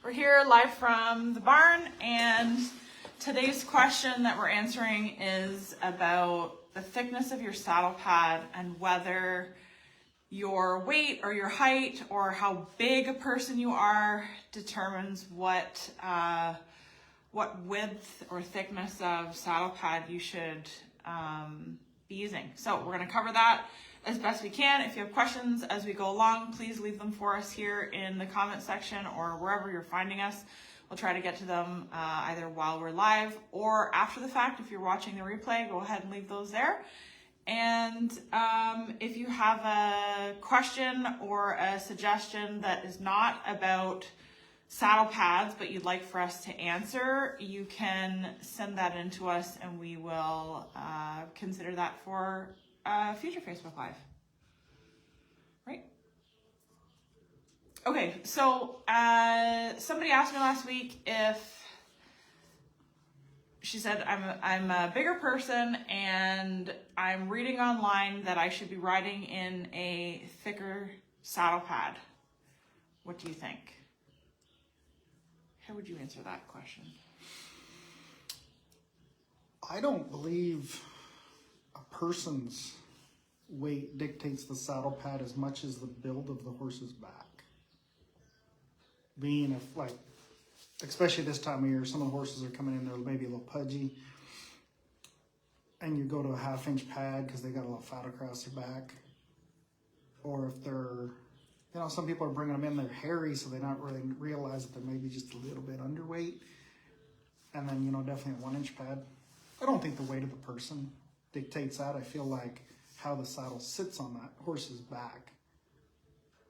We're here live from the barn, and today's question that we're answering is about the thickness of your saddle pad and whether your weight or your height or how big a person you are determines what width or thickness of saddle pad you should be using. So we're going to cover that as best we can. If you have questions as we go along, please leave them for us here in the comment section or wherever you're finding us. We'll try to get to them either while we're live or after the fact. If you're watching the replay, go ahead and leave those there. And if you have a question or a suggestion that is not about saddle pads but you'd like for us to answer, you can send that in to us and we will consider that for future Facebook Live. Right? Okay, so somebody asked me last week if, she said, I'm a bigger person and I'm reading online that I should be riding in a thicker saddle pad. What do you think? How would you answer that question? I don't believe a person's weight dictates the saddle pad as much as the build of the horse's back. Being if, like, especially this time of year, some of the horses are coming in, they're maybe a little pudgy, and you go to a 1/2-inch pad because they got a little fat across their back. Or if they're, you know, some people are bringing them in, they're hairy, so they don't really realize that they're maybe just a little bit underweight. And then, you know, definitely a 1-inch pad. I don't think the weight of the person dictates that. I feel like how the saddle sits on that horse's back.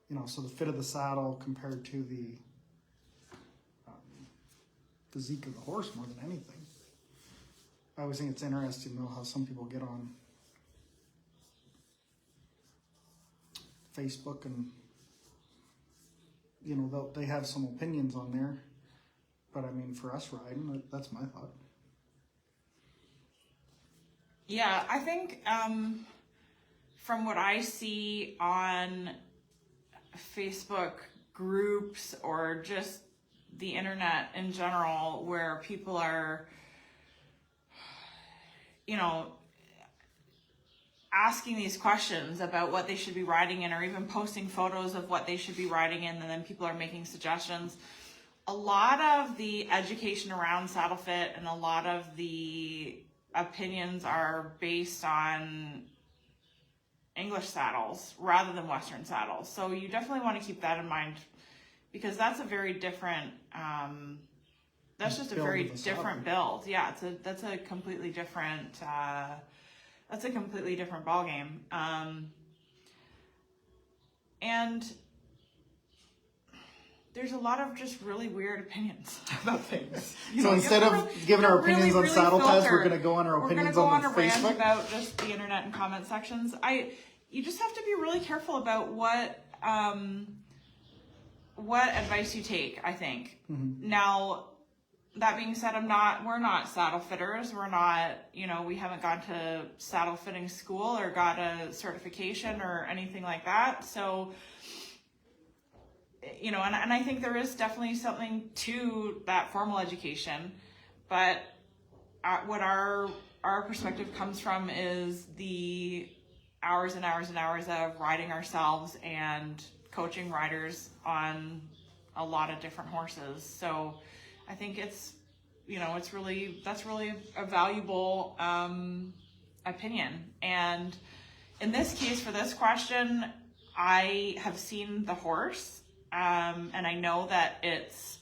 You know, so the fit of the saddle compared to the physique of the horse more than anything. I always think it's interesting though how some people get on Facebook and, you know, they have some opinions on there. But I mean, for us riding, that's my thought. Yeah, I think from what I see on Facebook groups or just the internet in general, where people are, you know, asking these questions about what they should be riding in or even posting photos of what they should be riding in, and then people are making suggestions. A lot of the education around saddle fit and a lot of the opinions are based on English saddles rather than Western saddles. So you definitely want to keep that in mind because that's a very different, that's just a very different build. Yeah, that's a completely different, ball game. And there's a lot of just really weird opinions about things. So instead of giving our opinions on saddle pads, we're going to go on our opinions on the Facebook. We're going to go on a rant about just the internet and comment sections. You just have to be really careful about what advice you take, I think. Mm-hmm. Now, that being said, we're not saddle fitters. We're not, you know, we haven't gone to saddle fitting school or got a certification or anything like that. So, you know, and I think there is definitely something to that formal education, but what our perspective comes from is the hours and hours and hours of riding ourselves and coaching riders on a lot of different horses. So I think it's, you know, that's really a valuable opinion. And in this case, for this question, I have seen the horse. And I know that it's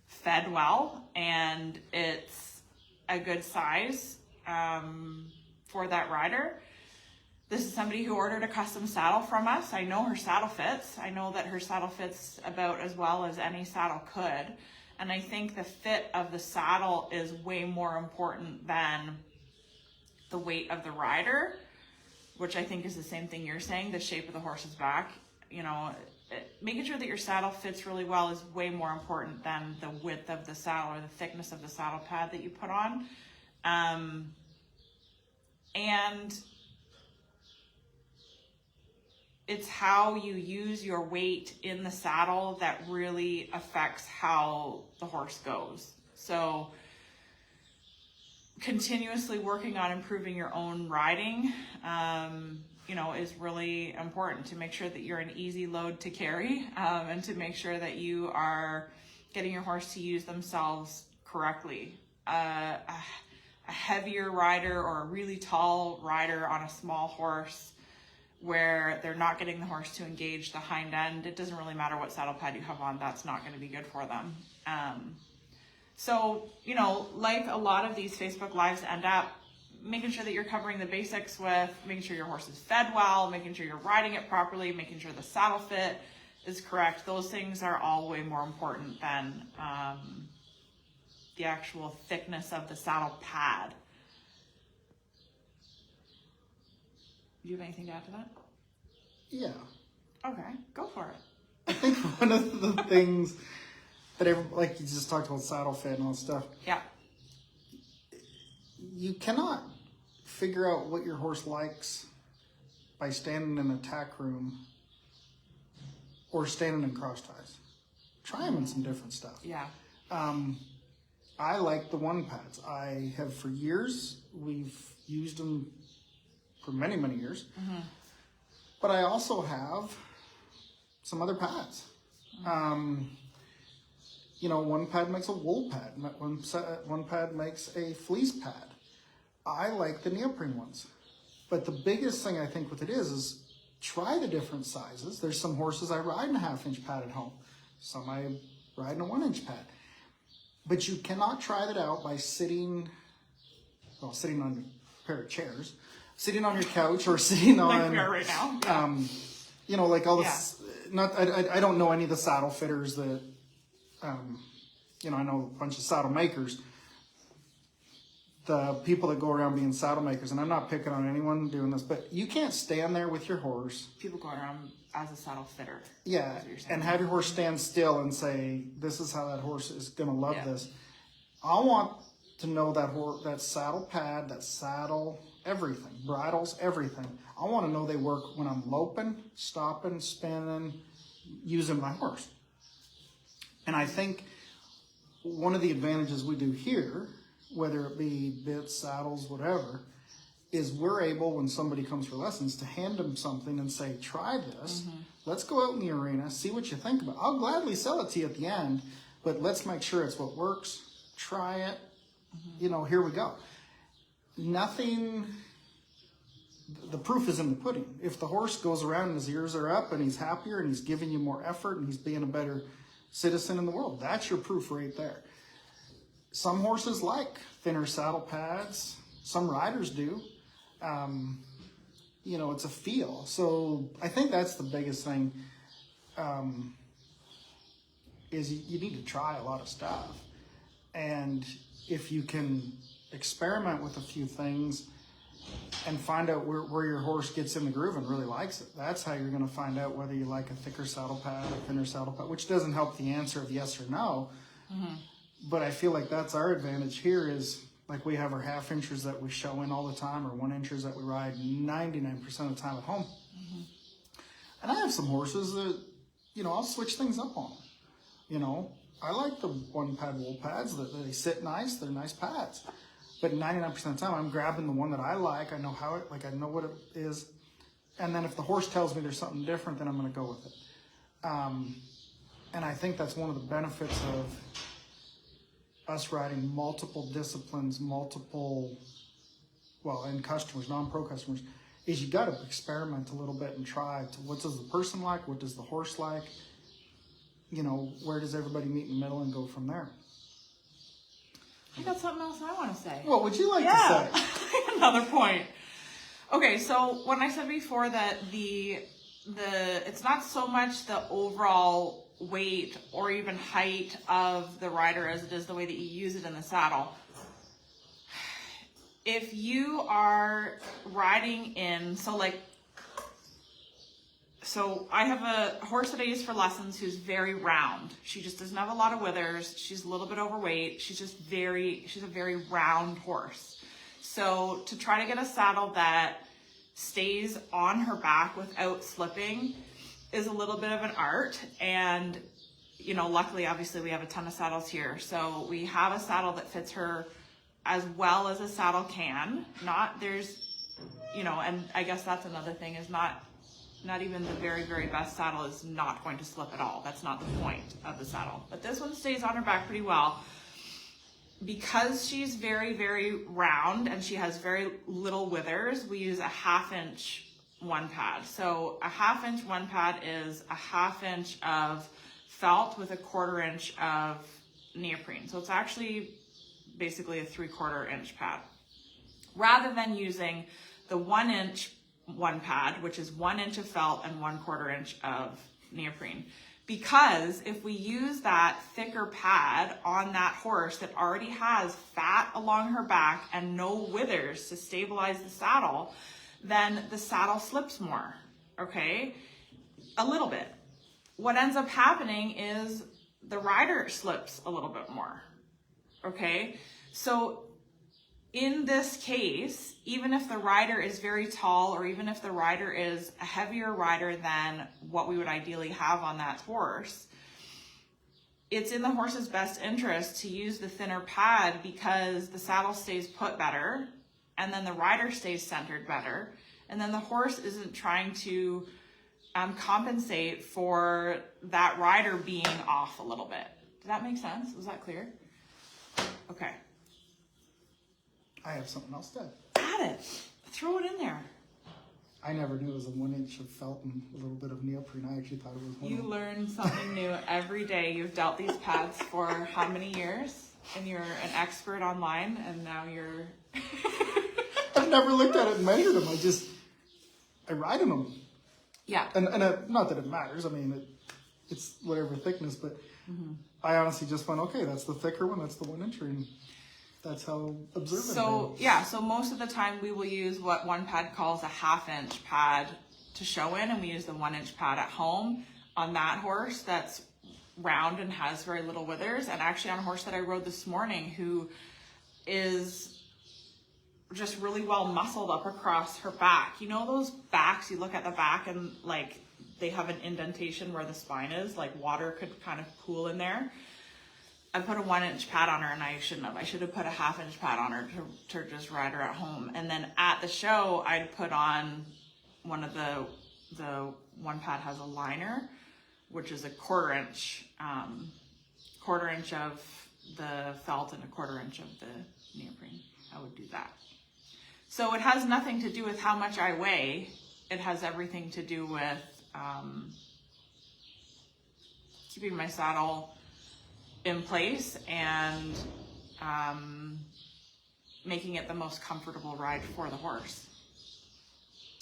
fed well and it's a good size for that rider. This is somebody who ordered a custom saddle from us. I know her saddle fits. I know that her saddle fits about as well as any saddle could. And I think the fit of the saddle is way more important than the weight of the rider, which I think is the same thing you're saying, the shape of the horse's back. You know, making sure that your saddle fits really well is way more important than the width of the saddle or the thickness of the saddle pad that you put on. And it's how you use your weight in the saddle that really affects how the horse goes. So continuously working on improving your own riding, you know, is really important to make sure that you're an easy load to carry, and to make sure that you are getting your horse to use themselves correctly. A heavier rider or a really tall rider on a small horse where they're not getting the horse to engage the hind end, it doesn't really matter what saddle pad you have on, that's not going to be good for them. So, you know, like a lot of these Facebook Lives end up making sure that you're covering the basics with making sure your horse is fed well, making sure you're riding it properly, making sure the saddle fit is correct. Those things are all way more important than the actual thickness of the saddle pad. Do you have anything to add to that? Yeah. Okay, go for it. I think one of the things that like you just talked about saddle fit and all that stuff. Yeah. You cannot figure out what your horse likes by standing in a tack room or standing in cross ties. Try them in some different stuff. Yeah. I like the one pads. I have for years. We've used them for many, many years. Mm-hmm. But I also have some other pads. Mm-hmm. You know, one pad makes a wool pad. One pad makes a fleece pad. I like the neoprene ones. But the biggest thing I think with it is try the different sizes. There's some horses I ride in a 1/2-inch pad at home. Some I ride in a 1-inch pad. But you cannot try that out by sitting on a pair of chairs, sitting on your couch or sitting on... like we are right now. You know, like all this... Yeah. I don't know any of the saddle fitters that... you know, I know a bunch of saddle makers. The people that go around being saddle makers, and I'm not picking on anyone doing this, but you can't stand there with your horse. People go around as a saddle fitter. Yeah, and have your horse stand still and say, this is how that horse is going to love this. I want to know that saddle pad, that saddle, everything, bridles, everything. I want to know they work when I'm loping, stopping, spinning, using my horse. And I think one of the advantages we do here, whether it be bits, saddles, whatever, is we're able, when somebody comes for lessons, to hand them something and say, try this. Mm-hmm. Let's go out in the arena, see what you think about it. I'll gladly sell it to you at the end, but let's make sure it's what works. Try it. Mm-hmm. You know, here we go. Nothing... The proof is in the pudding. If the horse goes around and his ears are up and he's happier and he's giving you more effort and he's being a better citizen in the world, that's your proof right there. Some horses like thinner saddle pads. Some riders do. You know, it's a feel. So I think that's the biggest thing, is you need to try a lot of stuff. And if you can experiment with a few things and find out where your horse gets in the groove and really likes it, that's how you're going to find out whether you like a thicker saddle pad or thinner saddle pad, which doesn't help the answer of yes or no. Mm-hmm. But I feel like that's our advantage here is, like, we have our 1/2-inchers that we show in all the time, or 1-inchers that we ride 99% of the time at home. Mm-hmm. And I have some horses that, you know, I'll switch things up on. You know, I like the one pad wool pads. They sit nice. They're nice pads. But 99% of the time, I'm grabbing the one that I like. I know how it, like, I know what it is. And then if the horse tells me there's something different, then I'm going to go with it. And I think that's one of the benefits of us riding multiple disciplines, and customers, non-pro customers, is you got to experiment a little bit and try to, what does the person like? What does the horse like? You know, where does everybody meet in the middle and go from there? I got something else I want to say. What would you like to say? Another point. Okay, so when I said before that it's not so much the overall weight or even height of the rider as it is the way that you use it in the saddle. If you are riding in, so I have a horse that I use for lessons who's very round. She just doesn't have a lot of withers. She's a little bit overweight. She's a very round horse. So to try to get a saddle that stays on her back without slipping is a little bit of an art. And, you know, luckily, obviously, we have a ton of saddles here. So we have a saddle that fits her as well as a saddle can. You know, and I guess that's another thing, is not even the very, very best saddle is not going to slip at all. That's not the point of the saddle. But this one stays on her back pretty well. Because she's very, very round and she has very little withers, we use a 1/2 inch one pad. So a 1/2 inch one pad is a 1/2 inch of felt with a 1/4 inch of neoprene. So it's actually basically a 3/4 inch pad. Rather than using the 1 inch one pad, which is 1 inch of felt and 1/4 inch of neoprene. Because if we use that thicker pad on that horse that already has fat along her back and no withers to stabilize the saddle, then the saddle slips more, okay? A little bit. What ends up happening is the rider slips a little bit more, okay? So in this case, even if the rider is very tall, or even if the rider is a heavier rider than what we would ideally have on that horse, it's in the horse's best interest to use the thinner pad, because the saddle stays put better, and then the rider stays centered better, and then the horse isn't trying to compensate for that rider being off a little bit. Does that make sense? Was that clear? Okay. I have something else to add. Add it. Throw it in there. I never knew it was a 1 inch of felt and a little bit of neoprene. I actually thought it was one. You learn something new every day. You've dealt these pads for how many years? And you're an expert online, and now you're... I've never looked at it and measured them. I ride in them. Yeah. And not that it matters. I mean, it's whatever thickness, but I honestly just went, okay, that's the thicker one. That's the 1 inch, and that's how observant So, it is. yeah, so most of the time we will use what one pad calls a 1/2 inch pad to show in, and we use the 1 inch pad at home on that horse that's round and has very little withers. And actually on a horse that I rode this morning who is just really well muscled up across her back. You know those backs, you look at the back and like they have an indentation where the spine is, like water could kind of pool in there. I put a 1 inch pad on her, and I shouldn't have. I should have put a 1/2 inch pad on her to just ride her at home. And then at the show, I'd put on one of the one pad has a liner, which is a 1/4 inch, 1/4 inch of the felt and a 1/4 inch of the neoprene. I would do that. So it has nothing to do with how much I weigh. It has everything to do with keeping my saddle in place and making it the most comfortable ride for the horse.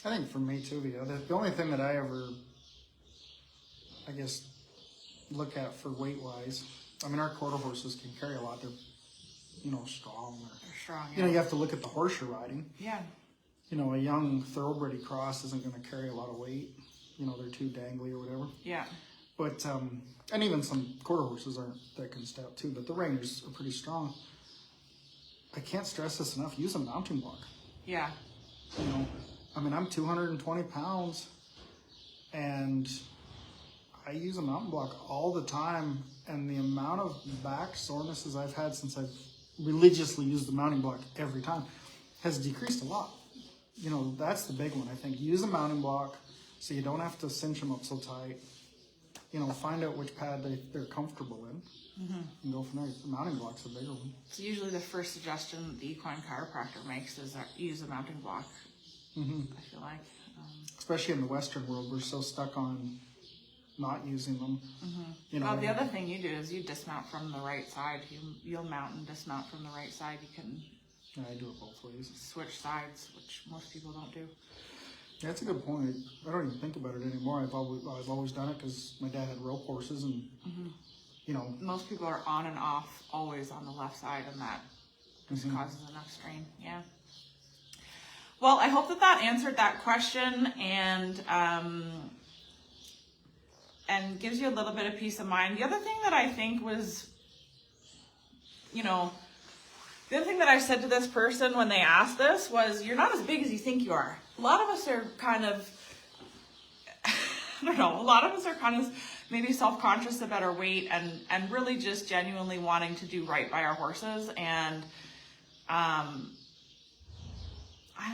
I think for me too, the only thing that I ever, I guess, look at for weight-wise, I mean, our quarter horses can carry a lot. They're, strong. They're strong, yeah. You have to look at the horse you're riding. Yeah. A young thoroughbred cross isn't going to carry a lot of weight. They're too dangly or whatever. Yeah. But, and even some quarter horses aren't that can stout too, but the reiners are pretty strong. I can't stress this enough. Use a mounting block. Yeah. I'm 220 pounds and I use a mountain block all the time. And the amount of back sorenesses I've had since I've religiously used the mounting block every time has decreased a lot. That's the big one. I think use a mounting block so you don't have to cinch them up so tight. Find out which pad they're comfortable in and go from there. The mounting block's a bigger one. It's usually the first suggestion that the equine chiropractor makes is that use a mounting block. I feel like. Especially in the Western world, we're so stuck on not using them. Well, the other thing you do is you dismount from the right side. You'll mount and dismount from the right side. You can I do it both ways. Switch sides, which most people don't do. Yeah, that's a good point. I don't even think about it anymore. I've always done it because my dad had rope horses, and most people are on and off always on the left side, and that just causes enough strain. Yeah. Well, I hope that answered that question and gives you a little bit of peace of mind. The other thing that I think was, The other thing that I said to this person when they asked this was, you're not as big as you think you are. A lot of us are kind of, I don't know, a lot of us are kind of maybe self-conscious about our weight and really just genuinely wanting to do right by our horses. And I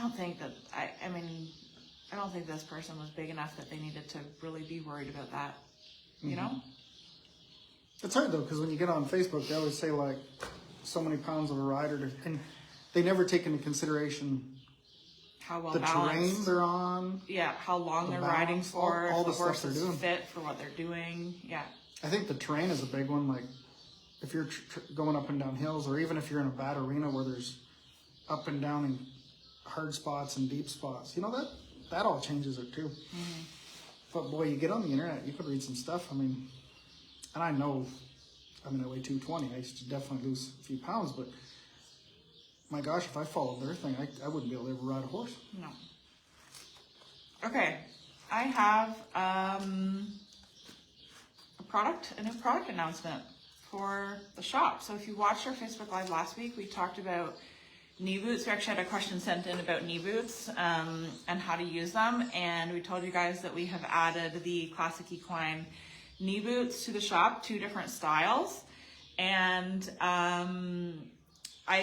don't think that, I don't think this person was big enough that they needed to really be worried about that, you know? It's hard though, because when you get on Facebook, they always say like so many pounds of a rider, and they never take into consideration How well the balanced. terrain they're on. Yeah, how long The they're riding balance, for, all if the the stuff horse they're is doing. fit for what they're doing. Yeah. I think the terrain is a big one. Like if you're going up and down hills, or even if you're in a bad arena where there's up and down and hard spots and deep spots, you know, that all changes it too. But boy, you get on the internet, you could read some stuff. I mean, and I know, I weigh 220. I used to definitely lose a few pounds, but my gosh, if I followed their thing, I wouldn't be able to ever ride a horse. No. Okay, I have a new product announcement for the shop. So if you watched our Facebook Live last week, we talked about knee boots. We actually had a question sent in about knee boots and how to use them. And we told you guys that we have added the Classic Equine knee boots to the shop, 2 different styles. And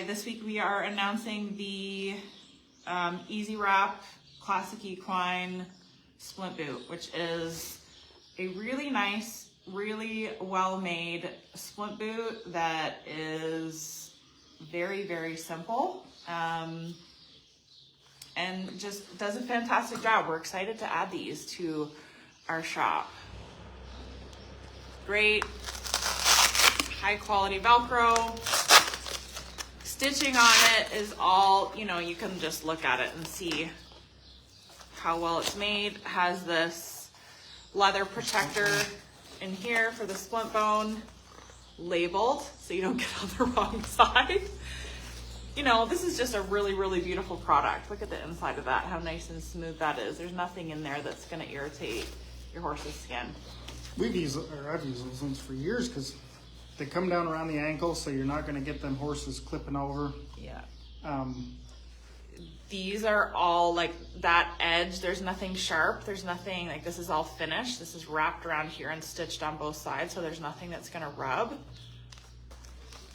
this week we are announcing the Easy Wrap Classic Equine splint boot, which is a really nice, really well-made splint boot that is very, very simple and just does a fantastic job. We're excited to add these to our shop. Great, high quality Velcro. Stitching on it is all, you know, you can just look at it and see how well it's made. It has this leather protector in here for the splint bone, labeled so you don't get on the wrong side. You know, this is just a really, really beautiful product. Look at the inside of that, how nice and smooth that is. There's nothing in there that's going to irritate your horse's skin. I've used those ones for years because they come down around the ankle, so you're not going to get them horses clipping over. Yeah. These are all like that edge. There's nothing sharp. There's nothing like this is all finished. This is wrapped around here and stitched on both sides. So there's nothing that's going to rub.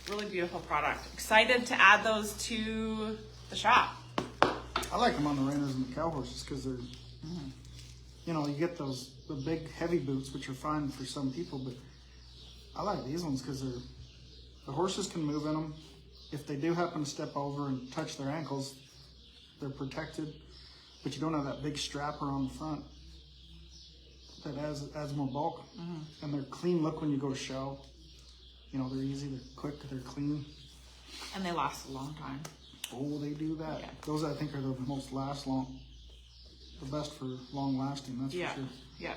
Really beautiful product. Excited to add those to the shop. I like them on the reiners and the cow horses because they're, you know, you get the big heavy boots, which are fine for some people, but I like these ones because the horses can move in them. If they do happen to step over and touch their ankles, they're protected, but you don't have that big strapper on the front that adds more bulk. And they're clean look when you go to show. You know, they're easy, they're quick, they're clean. And they last a long time. Oh, they do that. Yeah. Those I think are the best for long lasting, that's for sure. Yeah.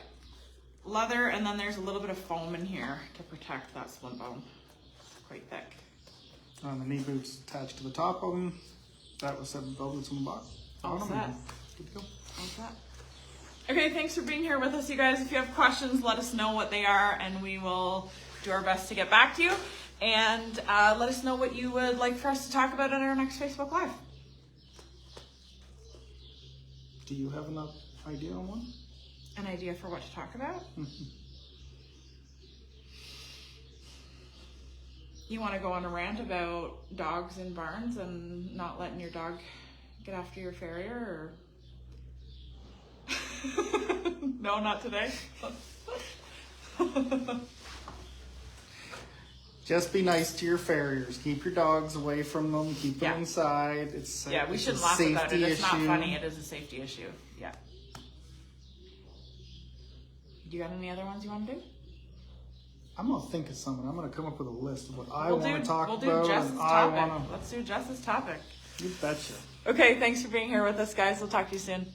Leather, and then there's a little bit of foam in here to protect that splint bone. Quite thick. The knee boots attached to the top of them. That was 7 boots on the bottom. All set. Good to go. All set. Okay, thanks for being here with us, you guys. If you have questions, let us know what they are, and we will do our best to get back to you. And let us know what you would like for us to talk about in our next Facebook Live. Do you have an idea on one? An idea for what to talk about? You want to go on a rant about dogs in barns and not letting your dog get after your farrier, or no, not today? Just be nice to your farriers. Keep your dogs away from them. Keep them inside. It's Yeah, we it's shouldn't a laugh about it. safety It's not issue. funny. It is a safety issue. Yeah. Do you have any other ones you want to do? I'm gonna think of something. I'm gonna come up with a list of what I We'll want to talk we'll about. do Jess's and I topic. wanna. Let's do Jess's topic. You betcha. Okay, thanks for being here with us, guys. We'll talk to you soon.